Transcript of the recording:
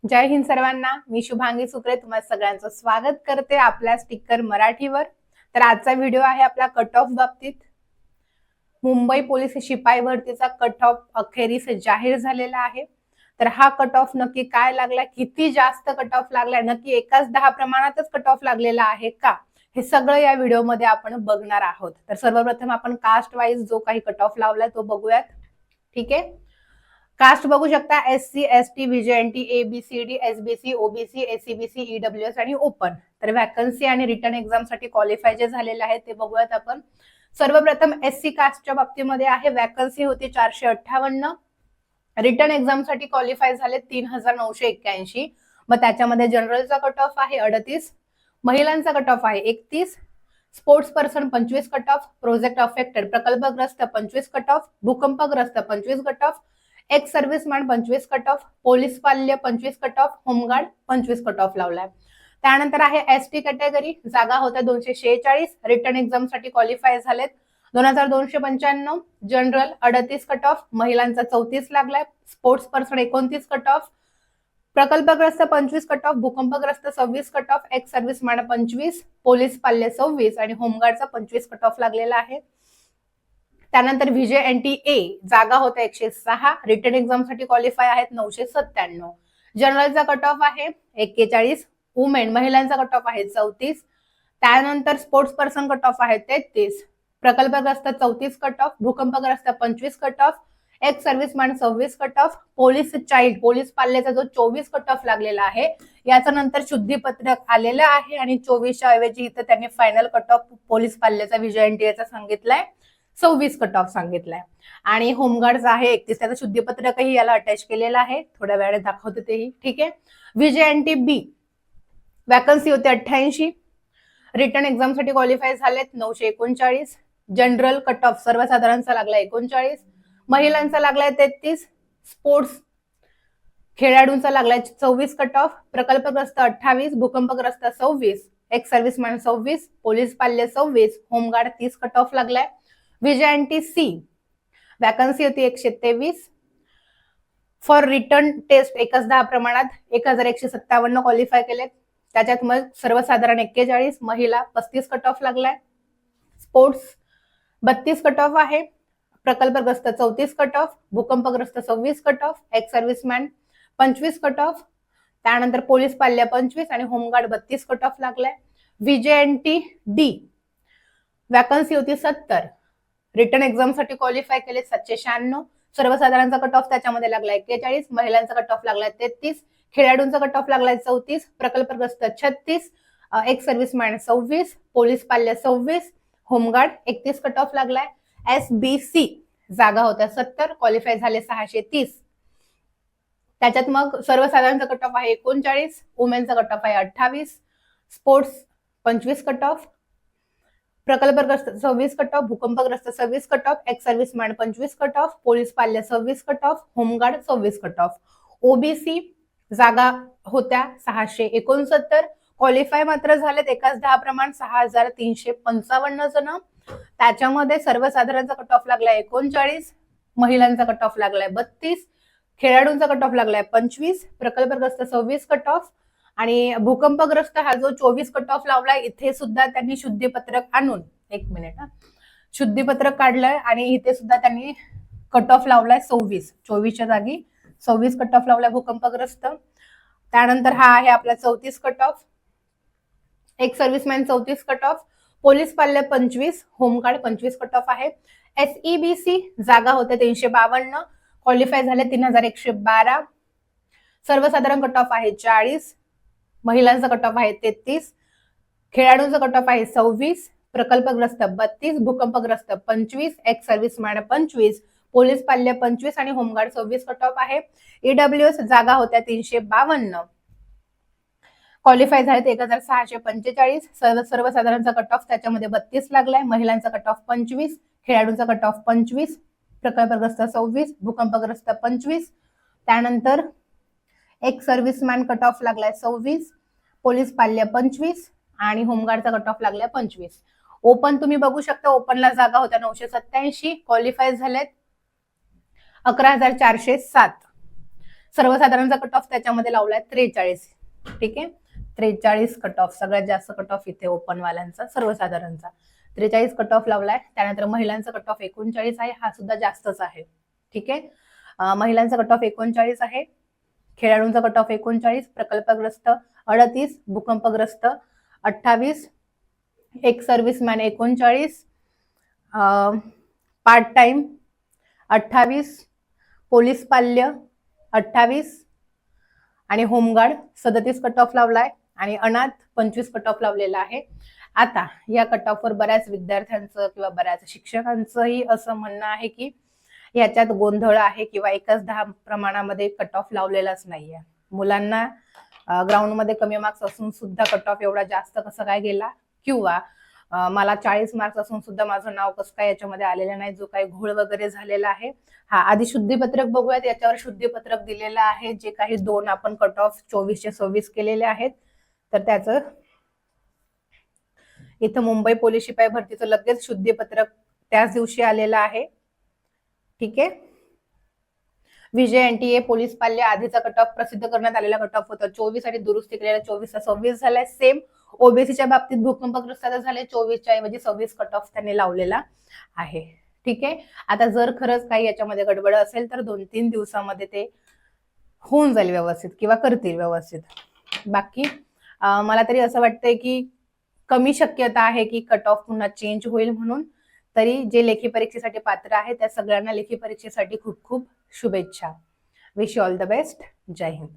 जय हिंद सर्वांना. मी शुभांगी सुकरे तुम्हा सगळ्यांचं स्वागत करते आपल्या स्टिकर मराठीवर. तर आजचा व्हिडिओ आहे आपला कट ऑफ बाबतीत. मुंबई पोलीस शिपाई भरतीचा कट ऑफ अखेरीस जाहीर झालेला आहे. तर हा कट ऑफ नक्की काय लागलाय, किती जास्त कट ऑफ लागलाय, नक्की एकाच 10 प्रमाणातच कट ऑफ लागलेला आहे का, हे सगळं या व्हिडिओमध्ये आपण बघणार आहोत. तर सर्वप्रथम आपण कास्ट वाईज जो काही कट ऑफ लावलाय तो बघूयात. ठीक आहे. कास्ट बघू शकता SC ST VJNT ABCD SBC OBC SCBC EWS आणि ओपन. तर वॅकन्सी आणि रिटर्न एक्झाम साठी क्वालिफाय जे झालेले आहेत ते बघूयात आपण. सर्वप्रथम SC कास्टच्या बाबतीमध्ये आहे, वॅकन्सी होती 458, रिटर्न एक्झाम साठी क्वालिफाय झाले 3981. मग त्याच्यामध्ये जनरलचा कट ऑफ आहे 38, महिलांचा कट ऑफ आहे 31, sports person 25 cut of, project affected प्रकल्पग्रस्त 25 कट ऑफ, भूकंपग्रस्त 25 cut off, ex serviceman 25 cut off, police पाल्य 25 cut of, home guard 25 cut of लावलाय. त्यानंतर आहे ST कॅटेगरी, जागा होत्या 246, रिटर्न एक्झाम साठी क्वालिफाय झालेत 2295, जनरल 38 कट ऑफ, महिलांचा 34 लागलाय, स्पोर्ट्स पर्सन 29 कट ऑफ, प्रकल्पग्रस्त 25 कट ऑफ, भूकंपग्रस्त 26 cut off, ex serviceman 25, police पाल्य 26 आणि होमगार्डचा 25 कट ऑफ लागलेला आहे. त्यानंतर VJNTA जागा होत्या 106, रिटर्न एक्झाम साठी क्वालिफाय आहेत 997, जनरलचा कट ऑफ आहे 41, वुमेन महिलांचा कट ऑफ आहे 34, त्यानंतर स्पोर्ट्स पर्सन कट ऑफ आहे 33, प्रकल्पग्रस्त 34 कट ऑफ, भूकंपग्रस्त 25 cut off, ex serviceman 26 cut off, police child police पाल्याचा जो 24 कट ऑफ लागलेला आहे, याचा नंतर शुद्धीपत्रक आलेलं आहे आणि 24च्या ऐवजी इथं त्यांनी फायनल कट ऑफ पोलीस पाल्याचा VJNTA सांगितलाय 26 कट ऑफ सांगितलाय. आणि होमगार्डचा आहे 31, त्याचं शुद्धीपत्रकही याला अटॅच केलेलं आहे, थोड्या वेळाने दाखवते तेही. ठीक आहे. VJNTB वॅकन्सी होते 88, रिटर्न एक्झाम साठी क्वालिफाय झालेत 939, जनरल कट ऑफ सर्वसाधारणचा लागला 39, महिलांचा लागलाय 33, स्पोर्ट्स खेळाडूंचा लागलाय 24 कट ऑफ, प्रकल्पग्रस्त 28, भूकंपग्रस्त 26, एक्स सर्व्हिसमॅन 26, पोलीस पाल्य 26, होमगार्ड 30 कट ऑफ लागलाय. VJNTC वॅकन्सी होती 123, फॉर रिटर्न टेस्ट एकच 10 प्रमाणात 1157 क्वालिफाय केलेत, त्याच्यात मग सर्वसाधारण 41, महिला 35 कट ऑफ लागलाय, स्पोर्ट्स 32 कट ऑफ आहे, प्रकल्पग्रस्त 34 कट ऑफ, भूकंपग्रस्त 26 cut off, ex serviceman 25 cut of, त्यानंतर पोलीस पाल्य 25 आणि होमगार्ड 32 कट ऑफ लागलाय. VJNTD वॅकन्सी होती 70, रिटर्न एक्झाम साठी क्वालिफाय केले 796, सर्वसाधारणचा कट ऑफ त्याच्यामध्ये लागलाय 41, महिलांचा कट ऑफ लागलाय 33, खेळाडूंचा कट ऑफ लागलाय 34, प्रकल्पग्रस्त 36, एक्स सर्व्हिसमॅन 26, पोलीस पाल्य 26, होमगार्ड 31 कट ऑफ लागलाय. SBC जागा होत्या 70, क्वालिफाय झाले 630, त्याच्यात मग सर्वसाधारणचा कट ऑफ आहे 39, वुमेनचा कट ऑफ आहे 28, स्पोर्ट्स 25 कट ऑफ, प्रकल्पग्रस्त 26 कट ऑफ, भूकंपग्रस्त 26 cut off, ex serviceman 25 cut off, police पाल्य 26 cut of, home guard 26 cut of. OBC जागा होत्या 669, क्वालिफाय मात्र झालेत एकाच 10 प्रमाण 6355 जण, त्याच्यामध्ये सर्वसाधारणचा कट ऑफ लागलाय 39, महिलांचा कट ऑफ लागलाय 32, खेळाडूंचा कट ऑफ लागलाय 25, प्रकल्पग्रस्त 26 कट ऑफ आणि भूकंपग्रस्त हा जो 24 कट ऑफ लावलाय, इथे सुद्धा त्यांनी शुद्धीपत्रक आणून शुद्धीपत्रक काढलंय आणि इथे सुद्धा त्यांनी कट ऑफ लावलाय 24च्या जागी 26 कट ऑफ लावलाय भूकंपग्रस्त. त्यानंतर हा आहे आपला 34 कट ऑफ, एक सर्व्हिसमॅन 34 कट ऑफ, पोलीस पाल्य 25, होमगार्ड 25 कट ऑफ आहे. SEBC जागा होत्या 352, क्वालिफाय झाले 3112, सर्वसाधारण कट ऑफ आहे 40, महिलांचा कट ऑफ आहे 33, खेळाडूंचा कट ऑफ आहे 26, प्रकल्पग्रस्त 32, भूकंपग्रस्त 25, एक्स सर्व्हिसमॅन 25, पोलीस पाल्य 25 आणि होमगार्ड 26 कट ऑफ आहे. EWS जागा होत्या 352, क्वालिफाय झालेत 1645, सर्वसाधारणचा कट ऑफ त्याच्यामध्ये 32 लागलाय, महिलांचा कट ऑफ 25, खेळाडूंचा कट ऑफ 25, प्रकल्पग्रस्त 26, भूकंपग्रस्त 25, त्यानंतर एक सर्व्हिसमॅन कट ऑफ लागलाय 26, पोलीस पाल्य 25 आणि होमगार्डचा कट ऑफ लागलाय 25. ओपन तुम्ही बघू शकता, ओपनला जागा होत्या 987, क्वालिफाय झालेत 11,407, सर्वसाधारणचा कट ऑफ त्याच्यामध्ये लावलाय 43. ठीक आहे, 43 कट ऑफ, सगळ्यात जास्त कट ऑफ इथे ओपन वाल्यांचा, सर्वसाधारणचा 43 कट ऑफ लावलाय. त्यानंतर महिलांचा कट ऑफ 39 आहे, हा सुद्धा जास्तच आहे. ठीक आहे, महिलांचा कट ऑफ 39 आहे, खेळाडूंचा कट ऑफ 39, प्रकल्पग्रस्त 38, भूकंपग्रस्त 28, एक सर्व्हिसमॅन 39, पार्ट टाइम 28, पोलीस पाल्य 28 आणि होमगार्ड 37 कट ऑफ लावलाय आणि अनाथ 25 कट ऑफ लावलेला आहे. आता या कट ऑफवर बऱ्याच विद्यार्थ्यांचं किंवा बऱ्याच शिक्षकांचंही असं म्हणणं आहे की याच्यात गोंधळ आहे किंवा एकच 10 प्रमाणामध्ये कट ऑफ लावलेलाच नाहीये. मुलांना ग्राउंडमध्ये कमी मार्क्स असून सुद्धा कट ऑफ एवढा जास्त कसं काय गेला, किंवा मला 40 मार्क्स असून सुद्धा माझं नाव कसं काय याच्यामध्ये आलेलं नाही, जो काही घोळ वगैरे झालेला आहे. हा, आधी शुद्धीपत्रक बघूयात. याच्यावर शुद्धीपत्रक दिलेलं आहे, जे काही 2 आपण कट ऑफ 24चे 26 केलेले आहेत. तर त्याचं इथं मुंबई पोलीस शिपाई भरतीचं लगेच शुद्धीपत्रक त्याच दिवशी आलेलं आहे. ठीक आहे, विजय एनटीए पोलीस पाल्य आधीचा कट ऑफ प्रसिद्ध करण्यात आलेला कट ऑफ होता 24 आणि दुरुस्ती केलेला 24 चा 26 झालाय. सेम ओबीसीच्या बाबतीत भूकंपग्रस्ताचा झाले 24च्या ऐवजी 26 कट ऑफ त्यांनी लावलेला आहे. ठीक आहे, आता जर खरंच काही याच्यामध्ये गडबड असेल तर 2-3 दिवसामध्ये ते होऊन जाईल व्यवस्थित किंवा करतील व्यवस्थित. बाकी मला तरी असं वाटतंय की कमी शक्यता आहे की कट ऑफ पुन्हा चेंज होईल म्हणून. तरी जे लेखी परीक्षेसाठी पात्र आहे त्या सगळ्यांना लेखी परीक्षेसाठी खूप खूप शुभेच्छा. Wish you all the best. जय हिंद.